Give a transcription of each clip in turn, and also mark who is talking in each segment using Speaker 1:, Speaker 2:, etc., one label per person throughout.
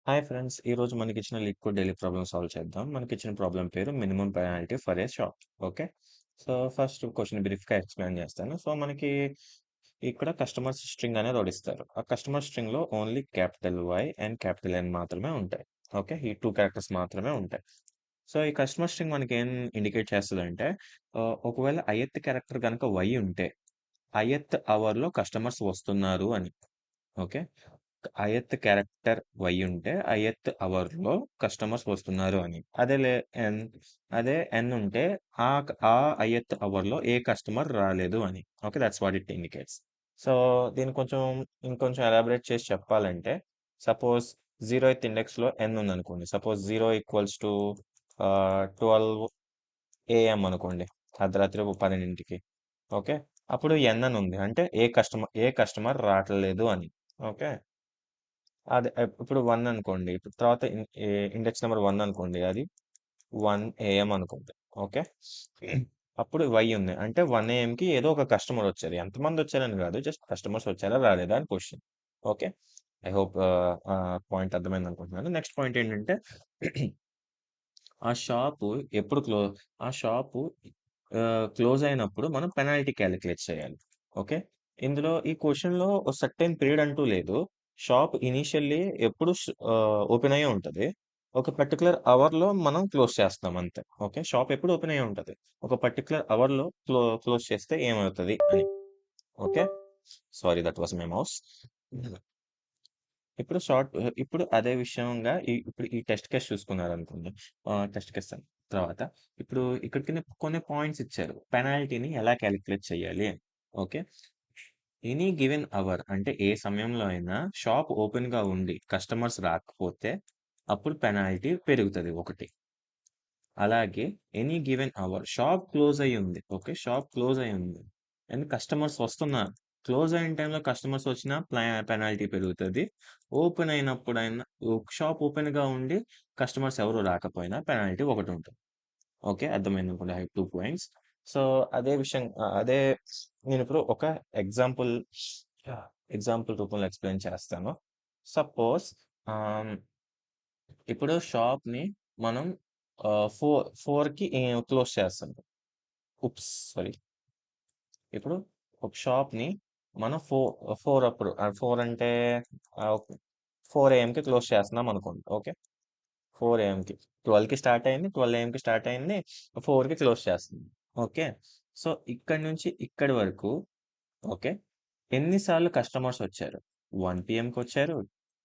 Speaker 1: Hi friends. ఈరోజు మనకిచ్చిన liquid daily problem solve చేద్దాం. మనకిచ్చిన ప్రాబ్లమ్ పేరు minimum penalty for a shop. Okay. So, first question బ్రీఫ్‌గా ఎక్స్‌ప్లెయిన్ చేస్తాను. సో, మనకి ఇక్కడ కస్టమర్స్ స్ట్రింగ్ అనేది ఒకటిస్తారు. ఆ కస్టమర్ స్ట్రింగ్‌లో only capital Y and capital N మాత్రమే ఉంటాయి. ఓకే. ఈ 2 క్యారెక్టర్స్ మాత్రమే ఉంటాయి. సో, ఈ కస్టమర్ స్ట్రింగ్ మనకేం ఇండికేట్ చేస్తదంటే ఒకవేళ ith క్యారెక్టర్ గనక వై ఉంటే, ith అవర్‌లో కస్టమర్స్ వస్తున్నారు అని. ఓకే. క్యారెక్టర్ వై ఉంటే అవర్‌లో కస్టమర్స్ వస్తున్నారు అని. ఎన్ ఎన్ ఉంటే ఆ అవర్‌లో ఏ కస్టమర్ రాలేదు అని. Okay. Thoughts what it indicates. So, దీన్ని ఇంకొంచెం ఎలాబరేట్ చేసి చెప్పాలంటే సపోజ్ 0th ఇండెక్స్‌లో ఎన్ ఉందనుకోండి. సపోజ్ 0 ఈక్వల్స్ టు 12 ఏఎం అనుకోండి. అర్ధరాత్రి 12కి. ఓకే. అప్పుడు ఎన్ అని ఉంది. అంటే ఏ కస్టమర్ రావట్లేదు అని. ఓకే. అదే ఇప్పుడు 1 అనుకోండి. ఇప్పుడు తర్వాత ఇండెక్స్ నంబర్ 1 అనుకోండి. అది 1 ఏఎం అనుకోండి. ఓకే. అప్పుడు వై ఉంది. అంటే 1 ఏఎంకి ఏదో ఒక కస్టమర్ వచ్చారు. ఎంతమంది వచ్చారని కాదు. జస్ట్ కస్టమర్స్ వచ్చారా? రాలేదా? అని question. Okay. I hope point అర్థమైంది అనుకుంటున్నాను. నెక్స్ట్ పాయింట్ ఏంటంటే ఆ షాపు ఎప్పుడు ఆ షాపు క్లోజ్ అయినప్పుడు మనం పెనాల్టీ క్యాలిక్యులేట్ చేయాలి. ఓకే. ఇందులో ఈ క్వెషన్‌లో ఓ సర్టెన్ పీరియడ్ అంటూ లేదు. షాప్ ఇనీషియల్లీ ఎప్పుడు ఓపెన్ అయ్యే ఉంటది. ఒక పర్టిక్యులర్ అవర్‌లో మనం క్లోజ్ చేస్తాం అంతే. ఓకే. షాప్ ఎప్పుడు ఓపెన్ అయ్యే ఉంటది. ఒక పర్టిక్యులర్ అవర్‌లో క్లోజ్ చేస్తే ఏమవుతది అని. Okay. Sorry that was my mouse. ఇప్పుడు అదే విషయంగా ఇప్పుడు ఈ టెస్ట్ కేస్ చూసుకున్నారనుకోండి. టెస్ట్ కేస్ తర్వాత ఇప్పుడు ఇక్కడ కొన్ని పాయింట్స్ ఇచ్చారు. పెనాల్టీని ఎలా కాలిక్యులేట్ చేయాలి అని. ఓకే. ఎనీ గివెన్ అవర్ అంటే ఏ సమయంలో అయినా షాప్ ఓపెన్‌గా ఉండి కస్టమర్స్ రాకపోతే అప్పుడు పెనాల్టీ పెరుగుతది ఒకటి. అలాగే any given our shop close అయ్యి ఉంది. ఓకే. షాప్ క్లోజ్ అయ్యి ఉంది. అండ్ కస్టమర్స్ వస్తున్నారు. క్లోజ్ అయిన టైంలో కస్టమర్స్ వచ్చినా పెనాల్టీ పెరుగుతది. ఓపెన్ అయినప్పుడైనా షాప్ ఓపెన్‌గా ఉండి కస్టమర్స్ ఎవరు రాకపోయినా పెనాల్టీ ఒకటుంటది. ఓకే. అర్థమైందనుకుంటా. I have 2 points. సో, అదే విషయం అదే నేనిప్పుడు ఒక ఎగ్జాంపుల్ ఎగ్జాంపుల్ రూపంలో ఎక్స్‌ప్లెయిన్ చేస్తాను. సపోజ్ ఆహ్, ఇప్పుడు షాప్‌ని మనం 4కి క్లోజ్ చేస్తాం. ఉప్స్! సారీ. ఇప్పుడు ఒక షాప్‌ని మనం 4 అప్పుడు 4 అంటే 4 ఏఎంకి క్లోజ్ చేస్తున్నాం అనుకోండి. ఓకే. 4 ఏఎంకి. 12కి స్టార్ట్ అయింది. 12 ఏఎంకి స్టార్ట్ అయింది. 4కి క్లోజ్ చేస్తుంది. ఓకే. సో, ఇక్కడి నుంచి ఇక్కడి వరకు ఓకే. ఎన్ని సార్లు కస్టమర్స్ వచ్చారు? 1 పీఎంకొచ్చారు,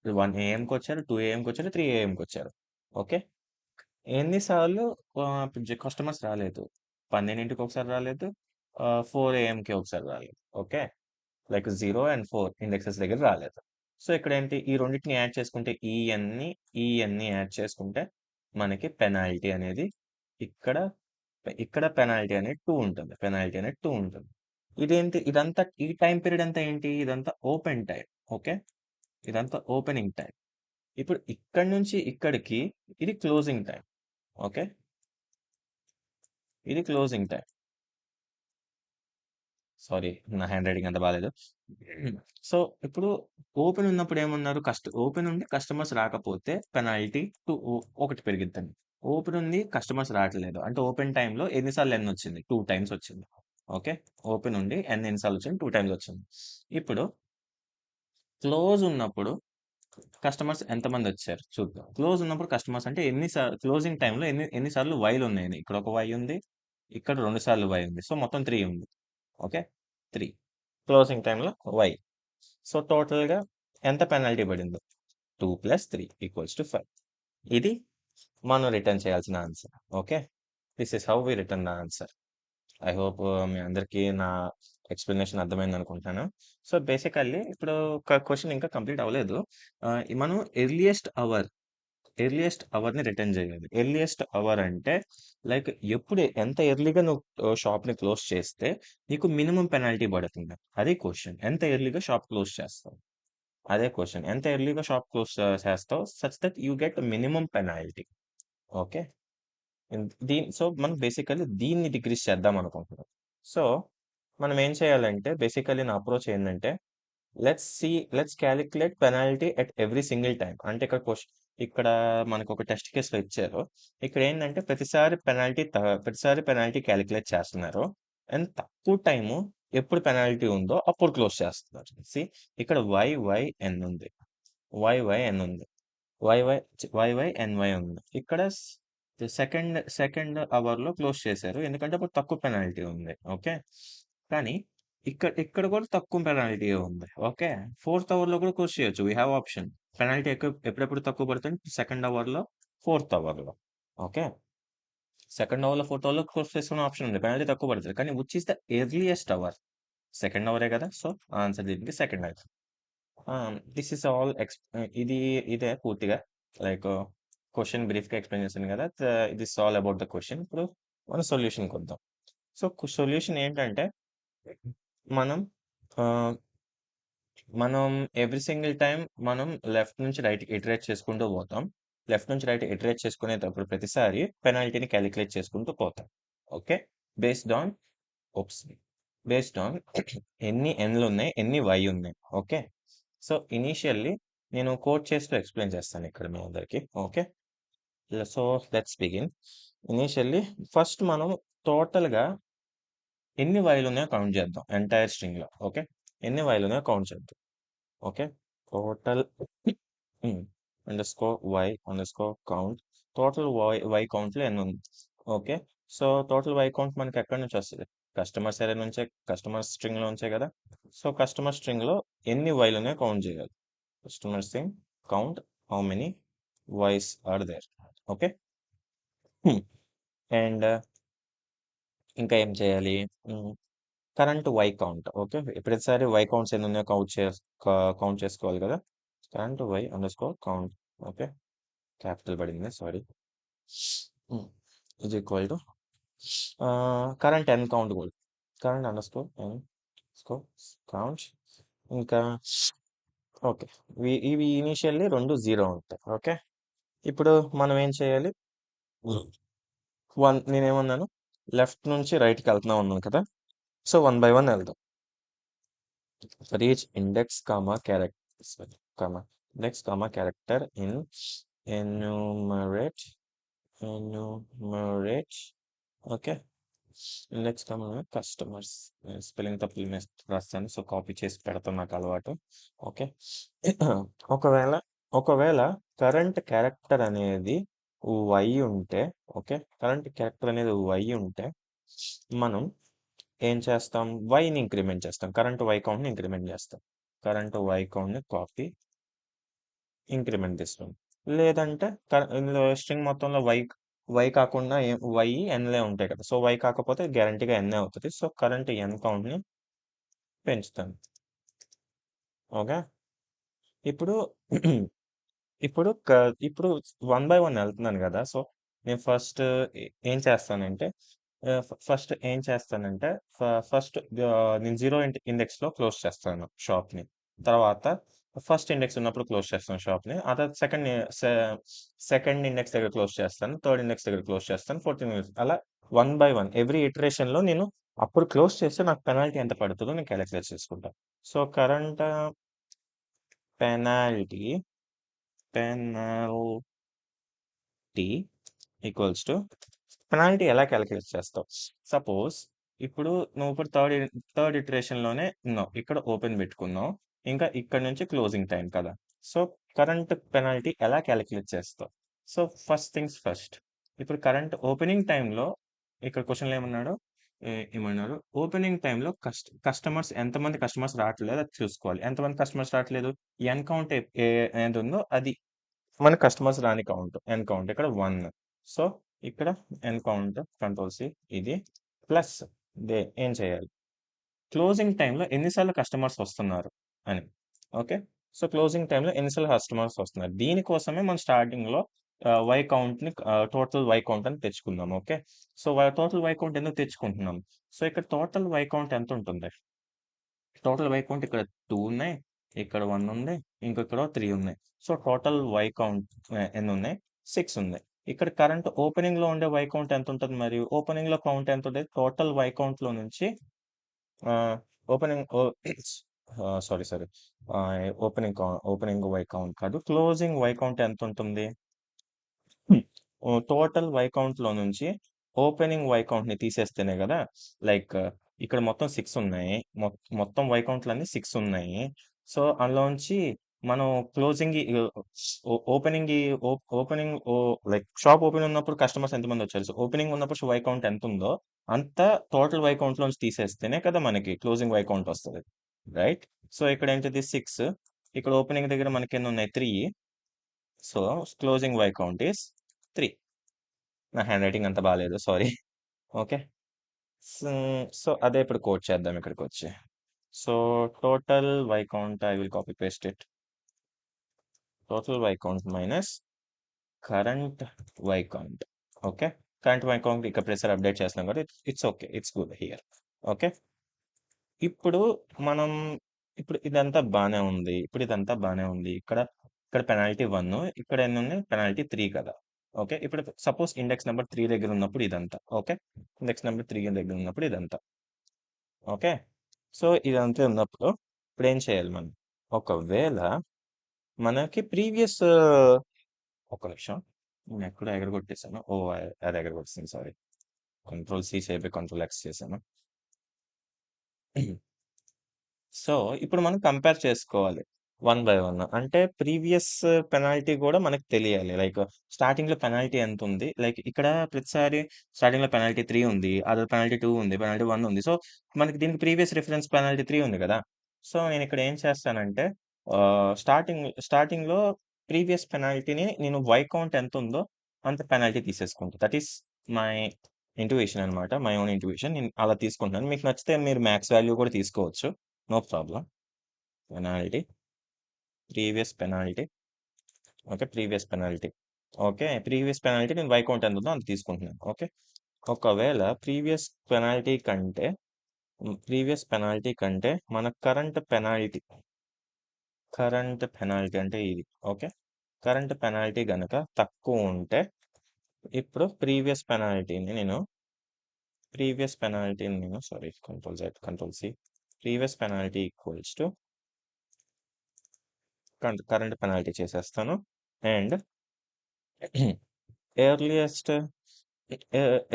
Speaker 1: 1 ఏఎంకొచ్చారు, 2 ఏఎంకొచ్చారు, 3 ఏఎంకొచ్చారు. ఓకే. ఎన్ని సార్లు కస్టమర్స్ రాలేదు? 12కి ఒకసారి రాలేదు. 4 ఏఎంకి ఒకసారి రాలేదు. ఓకే. లైక్ 0 అండ్ 4 ఇండెక్సెస్ దగ్గర రాలేదు. సో, ఇక్కడేంటి ఈ రెండిటిని యాడ్ చేసుకుంటే ఈ ఎన్‌ని యాడ్ చేసుకుంటే మనకి పెనాల్టీ అనేది ఇక్కడ ఇక్కడ పెనాల్టీ అనేది 2 ఉంటుంది. పెనాల్టీ అనేది 2 ఉంటుంది. ఇదంతా ఈ టైమ్ పీరియడ్ అంతా ఏంటి? ఇదంతా ఓపెన్ టైమ్. ఓకే. ఇదంతా ఓపెనింగ్ టైమ్. ఇప్పుడు ఇక్కడి నుంచి ఇక్కడికి ఇది క్లోజింగ్ టైమ్. ఓకే. ఇది క్లోజింగ్ టైమ్. సారీ. నా హ్యాండ్ రైటింగ్ అంత బాలేదు. సో, ఇప్పుడు ఓపెన్ ఉన్నప్పుడు ఏమన్నారు? ఓపెన్ ఉండి కస్టమర్స్ రాకపోతే పెనాల్టీ 2 ఒకటి పెరిగిద్దండి. ఓపెన్ ఉంది. కస్టమర్స్ రావట్లేదు. అంటే ఓపెన్ టైమ్‌లో ఎన్ని సార్లు ఎన్ వచ్చింది? 2 టైమ్స్ వచ్చింది. ఓకే. ఓపెన్ ఉండి ఎన్ని సార్లు వచ్చింది? 2 టైమ్స్ వచ్చింది. ఇప్పుడు క్లోజ్ ఉన్నప్పుడు కస్టమర్స్ ఎంతమందొచ్చారు చూద్దాం. క్లోజ్ ఉన్నప్పుడు కస్టమర్స్ అంటే క్లోజింగ్ టైమ్‌లో ఎన్ని సార్లు వైలు ఉన్నాయని. ఇక్కడ ఒక వై ఉంది. ఇక్కడ 2 సార్లు వై ఉంది. సో, మొత్తం 3 ఉంది. ఓకే. 3. క్లోజింగ్ టైమ్‌లో వై. సో, టోటల్‌గా ఎంత పెనాల్టీ పడిందో 2 + 3 = 5. ఇది మనం రిటర్న్ చేయాల్సిన answer. Okay. This is how we return the answer. I hope మీ అందరికీ నా ఎక్స్‌ప్లనేషన్ అర్థమైందనుకుంటున్నాను. సో, బేసికల్లీ ఇప్పుడు క్వెషన్ ఇంకా కంప్లీట్ అవ్వలేదు. మనం ఎర్లియస్ట్ అవర్‌ని రిటర్న్ చేయాలి. ఎర్లియస్ట్ అవర్ అంటే లైక్ ఎంత ఎర్లీగా నువ్వు షాప్‌ని క్లోజ్ చేస్తే నీకు మినిమమ్ పెనాల్టీ పడుతుంది. అది క్వెషన్. ఎంత ఎర్లీగా షాప్ క్లోజ్ చేస్తావు? అదే క్వెషన్. ఎంత ఎర్లీగా షాప్ క్లోజ్ చేస్తావు such that you get minimum penalty. Okay. So, మనం బేసికల్లీ దీన్ని డిక్రీజ్ చేద్దాం అనుకుంటున్నాం. సో, మనం ఏం చేయాలంటే బేసికల్లీ నా అప్రోచ్ ఏందంటే let's calculate penalty at every single time. అంటే ఇక్కడ మనకు ఒక టెస్ట్ కేసులో ఇచ్చారు. ఇక్కడ ఏంటంటే ప్రతిసారి పెనాల్టీ క్యాలిక్యులేట్ చేస్తున్నారు. అండ్ తక్కువ టైము ఎప్పుడు పెనాల్టీ ఉందో అప్పుడు క్లోజ్ చేస్తున్నారు. ఇక్కడ YYN ఉంది. YYN ఉంది. YYNY ఉంది. ఇక్కడ సెకండ్ అవర్‌లో క్లోజ్ చేశారు. ఎందుకంటే అప్పుడు తక్కువ పెనాల్టీ ఉంది. ఓకే. కానీ ఇక్కడ కూడా తక్కువ పెనాల్టీయే ఉంది. ఓకే. ఫోర్త్ అవర్‌లో కూడా క్లోజ్ చేయొచ్చు. We have option. పెనాల్టీ ఎప్పుడెప్పుడు తక్కువ పడుతుంది? సెకండ్ అవర్‌లో, ఫోర్త్ అవర్‌లో. ఓకే. సెకండ్ అవర్‌లో, ఫోర్త్ అవర్‌లో క్లోజ్ చేసుకునే ఆప్షన్ ఉంది. పెనాల్టీ తక్కువ పడతది. కానీ which is the earliest hour? Second అవరే కదా! సో, ఆన్సర్ దీనికి second hour. This is all ఇదే పూర్తిగా లైక్ క్వెషన్ బ్రీఫ్‌గా ఎక్స్‌ప్లెయిన్ చేశాను కదా! This all about the question. ఇప్పుడు మనం సొల్యూషన్‌కొద్దాం. సో, సొల్యూషన్ ఏంటంటే మనం ఆహ్, మనం ఎవ్రీ సింగిల్ టైమ్ మనం లెఫ్ట్ నుంచి రైట్‌కి ఇటరేట్ చేసుకుంటూ పోతాం. లెఫ్ట్ నుంచి రైట్ ఇటరేట్ చేసుకునేటప్పుడు ప్రతిసారి పెనాల్టీని కాలిక్యులేట్ చేసుకుంటూ పోతాం. Okay. Based on oops. Based on ఎన్ని ఎన్‌లున్నాయి, ఎన్ని వై ఉన్నాయి. ఓకే. సో, ఇనీషియల్లీ నేను కోట్ చేస్తూ ఎక్స్‌ప్లెయిన్ చేస్తాను ఇక్కడ మీ అందరికి. Okay. So, let's begin. Initially first మనం టోటల్‌గా ఎన్ని వైలున్నాయో కౌంట్ చేద్దాం ఎంటైర్ స్ట్రింగ్‌లో. ఓకే. ఎన్ని వైలున్నాయో కౌంట్ చేద్దాం. Okay. Total _y_count. Total Y కౌంట్‌లో ఎన్నుంది? Okay. So, total Y count మనకి ఎక్కడి నుంచి వస్తది? కస్టమర్స్ అరే నుంచే, కస్టమర్ స్ట్రింగ్‌లో నుంచే కదా! సో, కస్టమర్ స్ట్రింగ్‌లో ఎన్ని వైలున్నాయో కౌంట్ చేయాలి. Customer string count how many Y's are there. Okay. And ఇంకా ఏం చేయాలి? Current Y count. ఓకే. ప్రతిసారి వై కౌంట్స్ ఎన్ని ఉన్నాయో కౌంట్ చేసుకోవాలి కదా! Current y_count. ఓకే. క్యాపిటల్ పడింది. Sorry. Is equal to current n count కూడా. Current _n_count. ఇంకా ఓకే. ఇవి ఇనీషియల్లీ 2 0 ఉంటాయి. ఓకే. ఇప్పుడు మనం ఏం చేయాలి? నేనేమన్నాను? లెఫ్ట్ నుంచి రైట్‌కి వెళ్తున్నాం అన్నాను కదా! సో, 1 బై 1 వెళ్దాం. For each index, character in enumerate okay. Index, customers. Spelling తప్పులు రాస్తాను. సో, కాపీ చేసి పెడతాం నాకు అలవాటు. ఓకే. ఒకవేళ కరెంట్ క్యారెక్టర్ అనేది వై ఉంటే, ఓకే. కరెంట్ క్యారెక్టర్ అనేది వై ఉంటే మనం ఏం చేస్తాం? వైని ఇంక్రిమెంట్ చేస్తాం. కరెంట్ వై కౌంట్‌ని ఇంక్రిమెంట్ చేస్తాం. కరెంట్ వై కౌంట్‌ని కాపీ, ఇంక్రిమెంట్ చేస్తాం. లేదంటే ఇందులో స్ట్రింగ్ మొత్తంలో వై కాకుండా వై ఎన్‌లే ఉంటాయి కదా! సో, వై కాకపోతే గ్యారంటీగా ఎన్నే అవుతది. సో, కరెంట్ ఎన్ కౌంట్‌ని పెంచుతాను. ఓకే. ఇప్పుడు ఇప్పుడు ఇప్పుడు 1 బై 1 వెళ్తున్నాను కదా! సో, నేను ఏం చేస్తానంటే ఫస్ట్ ఏం చేస్తానంటే ఫస్ట్ నేను 0 ఇండెక్స్‌లో క్లోజ్ చేస్తాను షాప్‌ని. తర్వాత ఫస్ట్ ఇండెక్స్ ఉన్నప్పుడు క్లోజ్ చేస్తాను షాప్‌ని. ఆ తర్వాత సెకండ్ ఇండెక్స్ దగ్గర క్లోజ్ చేస్తాను. థర్డ్ ఇండెక్స్ దగ్గర క్లోజ్ చేస్తాను. ఫోర్త్ ఇండెక్స్ అలా 1 బై 1 ఎవ్రీ ఇటరేషన్‌లో నేను అప్పుడు క్లోజ్ చేస్తే నాకు పెనాల్టీ ఎంత పడుతదో నేను కాలిక్యులేట్ చేసుకుంటా. So, current penalty equals to penalty ఎలా కాలిక్యులేట్ చేస్తావు? సపోజ్ నువ్వు థర్డ్ ఇటరేషన్‌లోనే ఉన్నావు. ఇక్కడ ఓపెన్ పెట్టుకున్నావు. ఇంకా ఇక్కడ నుంచి క్లోజింగ్ టైమ్ కదా! సో, కరెంట్ పెనాల్టీ ఎలా కాలిక్యులేట్ చేస్తావు? So, first things first. ఇప్పుడు కరెంట్ ఓపెనింగ్ టైమ్‌లో ఇక్కడ క్వెషన్‌లో ఏమన్నారు? ఓపెనింగ్ టైమ్‌లో ఎంతమంది కస్టమర్స్ రావట్లేదో అది చూసుకోవాలి. ఎంతమంది కస్టమర్స్ రావట్లేదు? ఎన్ కౌంట్ ఏదుందో అది మన కస్టమర్స్ రాని కౌంట్. ఎన్ కౌంట్ ఇక్కడ 1. సో, ఇక్కడ ఎన్ కౌంట్ కంట్రోల్-C ఇది ప్లస్ ఏం చేయాలి? క్లోజింగ్ టైమ్‌లో ఎన్ని సార్లు కస్టమర్స్ వస్తున్నారు అని. ఓకే. సో, క్లోజింగ్ టైమ్‌లో ఎన్ని సార్లు కస్టమర్స్ వస్తున్నారు. దీనికోసమే మనం స్టార్టింగ్‌లో టోటల్ వై కౌంట్ అని తెచ్చుకుందాం. Okay. So, total Y count ఎందుకు తెచ్చుకుంటున్నాం? సో, ఇక్కడ టోటల్ వై కౌంట్ ఎంతుంటుంది? టోటల్ వై కౌంట్ ఇక్కడ 2 ఉన్నాయి. ఇక్కడ 1 ఉంది. ఇక్కడ 3 ఉన్నాయి. సో, టోటల్ వై కౌంట్ ఎన్నున్నాయి? 6 ఉన్నాయి. ఇక్కడ కరెంట్ ఓపెనింగ్‌లో ఉండే వై కౌంట్ ఎంతుంటది మరి? ఓపెనింగ్‌లో కౌంట్ ఎంతుంటది? టోటల్ వై కౌంట్‌లో నుంచి ఆహ్, opening oh sorry, sorry. Opening Y count కాదు. క్లోజింగ్ వై కౌంట్ ఎంత ఉంటుంది? టోటల్ వై కౌంట్ లో నుంచి ఓపెనింగ్ వై కౌంట్ ని తీసేస్తేనే కదా. లైక్ ఇక్కడ మొత్తం 6 ఉన్నాయి. మొత్తం వై కౌంట్లన్నీ 6 ఉన్నాయి. సో అందులోంచి మనం closing opening opening like shop open ఉన్నప్పుడు కస్టమర్స్ ఎంతమంది వచ్చారు, సో ఓపెనింగ్ ఉన్నప్పుడు వై కౌంట్ ఎంత ఉందో అంత టోటల్ వై కౌంట్ లోంచి తీసేస్తేనే కదా మనకి క్లోజింగ్ వై కౌంట్ వస్తుంది, రైట్? సో ఇక్కడ ఏంటిది 6, ఇక్కడ ఓపెనింగ్ దగ్గర మనకి ఎన్ని ఉన్నాయి, 3. So closing Y count is 3. నా హ్యాండ్ రైటింగ్ అంత బాగాలేదు, సారీ. ఓకే. సో అదే ఇప్పుడు కోడ్ చేద్దాం ఇక్కడికి వచ్చి. So total Y count, I will copy paste it. Total Y count minus current Y count. Okay, current Y count ఇక్కడ ప్రెసర్ అప్డేట్ చేస్తున్నాం కదా, it's okay, it's good here. Okay, ఇప్పుడు మనం ఇప్పుడు ఇదంతా బాగానే ఉంది. ఇక్కడ ఇక్కడ పెనాల్టీ 1, ఇక్కడ ఎన్ని ఉన్నాయి, పెనాల్టీ 3 కదా. ఓకే, ఇప్పుడు సపోజ్ ఇండెక్స్ నెంబర్ 3 దగ్గర ఉన్నప్పుడు ఇదంతా ఓకే, ఇండెక్స్ నెంబర్ 3 దగ్గర ఉన్నప్పుడు ఇదంతా ఓకే. సో ఇదంతా ఉన్నప్పుడు ఇప్పుడు ఏం చేయాలి మనం? ఒకవేళ మనకి ప్రీవియస్ ఒక నిమిషం, నేను ఎక్కడ ఎగరగొట్టేసాను. అది ఎగరగొట్టేసింది, సారీ. కంట్రోల్-C చేయబోయి కంట్రోల్-X చేశాను. సో ఇప్పుడు మనం కంపేర్ చేసుకోవాలి 1 బై 1. అంటే ప్రీవియస్ పెనాల్టీ కూడా మనకు తెలియాలి. లైక్ స్టార్టింగ్ లో పెనాల్టీ ఎంత ఉంది, లైక్ ఇక్కడ ప్రతిసారి స్టార్టింగ్ లో పెనాల్టీ 3 ఉంది, అదే పెనాల్టీ 2 ఉంది, పెనాల్టీ 1 ఉంది. సో మనకి దీనికి ప్రీవియస్ రిఫరెన్స్ పెనాల్టీ 3 ఉంది కదా. సో నేను ఇక్కడ ఏం చేస్తానంటే స్టార్టింగ్ లో ప్రీవియస్ పెనాల్టీని నేను వై కౌంట్ ఎంత ఉందో అంత పెనాల్టీ తీసేసుకుంటా. దట్ ఈస్ మై ఇంట్యూషన్ అనమాట, మై ఓన్ ఇంట్యూషన్. నేను అలా తీసుకుంటున్నాను. మీకు నచ్చితే మీరు మ్యాక్స్ వాల్యూ కూడా తీసుకోవచ్చు, no problem. Penalty, previous penalty. Okay, previous penalty. Okay, previous penalty నేను వై కౌంట్ ఎంత ఉందో అంత తీసుకుంటున్నాను. ఓకే, ఒకవేళ ప్రీవియస్ పెనాల్టీ కంటే మన కరెంట్ పెనాల్టీ అంటే ఇది. ఓకే, కరెంట్ పెనాల్టీ గనక తక్కువ ఉంటే ఇప్పుడు ప్రీవియస్ పెనాల్టీని నేను sorry, control C, previous penalty equals to current penalty చేసేస్తాను. అండ్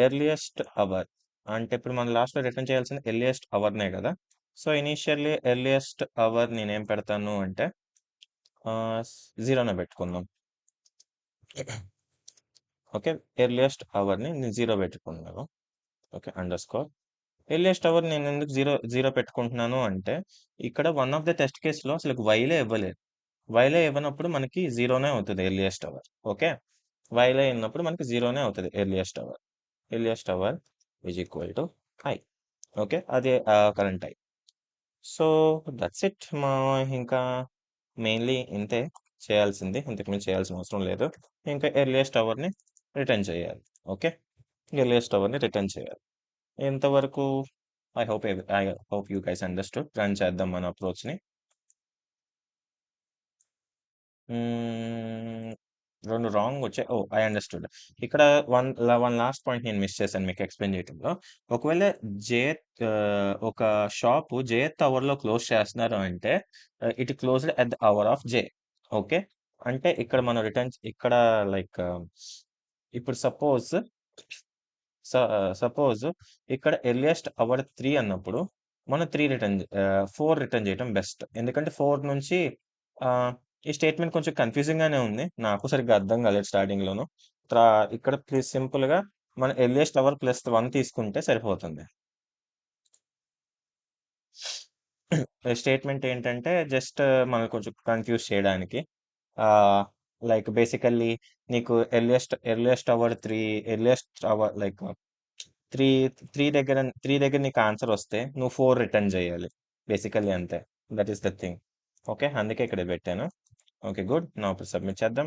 Speaker 1: ఎర్లియస్ట్ అవర్ అంటే ఇప్పుడు మనం లాస్ట్లో రిటర్న్ చేయాల్సిన ఎర్లియస్ట్ అవర్నే కదా. సో ఇనీషియల్లీ ఎర్లియస్ట్ అవర్ నేనేం పెడతాను అంటే 0నే పెట్టుకుందాం. ఓకే, ఎర్లియస్ట్ అవర్ని నేను 0 పెట్టుకున్నాను. Okay, underscore. ఎర్లియస్ట్ అవర్ నేను ఎందుకు 0 పెట్టుకుంటున్నాను అంటే ఇక్కడ వన్ ఆఫ్ ద టెస్ట్ కేసులో అసలు వైలే ఇవ్వలేదు. వైలే ఇవ్వనప్పుడు మనకి 0నే అవుతుంది ఎర్లియస్ట్ అవర్. ఓకే, వైలే అయినప్పుడు మనకి 0నే అవుతుంది earliest hour is equal to I. Okay, అదే current I. So that's it. ఇంకా మెయిన్లీ ఇంతే చేయాల్సింది, ఇంతకుమించి చేయాల్సిన అవసరం లేదు. ఇంకా ఎర్లియస్ట్ అవర్ని రిటర్న్ చేయాలి. ఓకే, ఎర్లియస్ట్ అవర్ని రిటర్న్ చేయాలి. ఎంతవరకు I hope you guys understood. Run చేద్దాం మన అప్రోచ్ని. రెండు రాంగ్ వచ్చాయి. I understood. ఇక్కడ వన్ లాస్ట్ పాయింట్ నేను మిస్ చేశాను మీకు ఎక్స్ప్లెయిన్ చేయడంలో. ఒకవేళ ఒక షాప్ జేత్ అవర్ లో క్లోజ్ చేస్తున్నారు అంటే it closed at the hour of J. Okay, అంటే ఇక్కడ మనం ఇక్కడ లైక్ ఇప్పుడు సపోజ్ ఇక్కడ ఎర్లియస్ట్ అవర్ 3 అన్నప్పుడు మనం 4 రిటర్న్ చేయడం బెస్ట్. ఎందుకంటే 4 నుంచి ఈ స్టేట్మెంట్ కొంచెం కన్ఫ్యూజింగ్ గానే ఉంది, నాకు సరిగ్గా అర్థం కాలేదు స్టార్టింగ్ లోను. ఇక్కడ సింపుల్ గా మనం ఎర్లియస్ట్ అవర్ +1 తీసుకుంటే సరిపోతుంది. స్టేట్మెంట్ ఏంటంటే జస్ట్ మనం కొంచెం కన్ఫ్యూజ్ చేయడానికి, లైక్ బేసికల్లీ నీకు earliest hour 3, earliest hour like three three దగ్గర నీకు ఆన్సర్ వస్తే నువ్వు 4 రిటర్న్ చేయాలి, బేసికల్లీ అంతే. That is the thing. Okay, అందుకే ఇక్కడ పెట్టాను. Okay, good. నా ఇప్పుడు సబ్మిట్ చేద్దాం.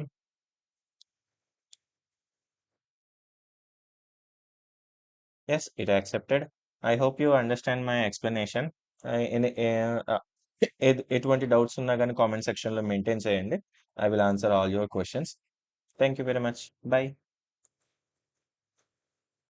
Speaker 1: Yes, it accepted. I hope you understand my explanation. ఎటువంటి డౌట్స్ ఉన్నా కానీ కామెంట్ సెక్షన్లో మెయింటైన్ చేయండి. I will answer all your questions. Thank you very much. By.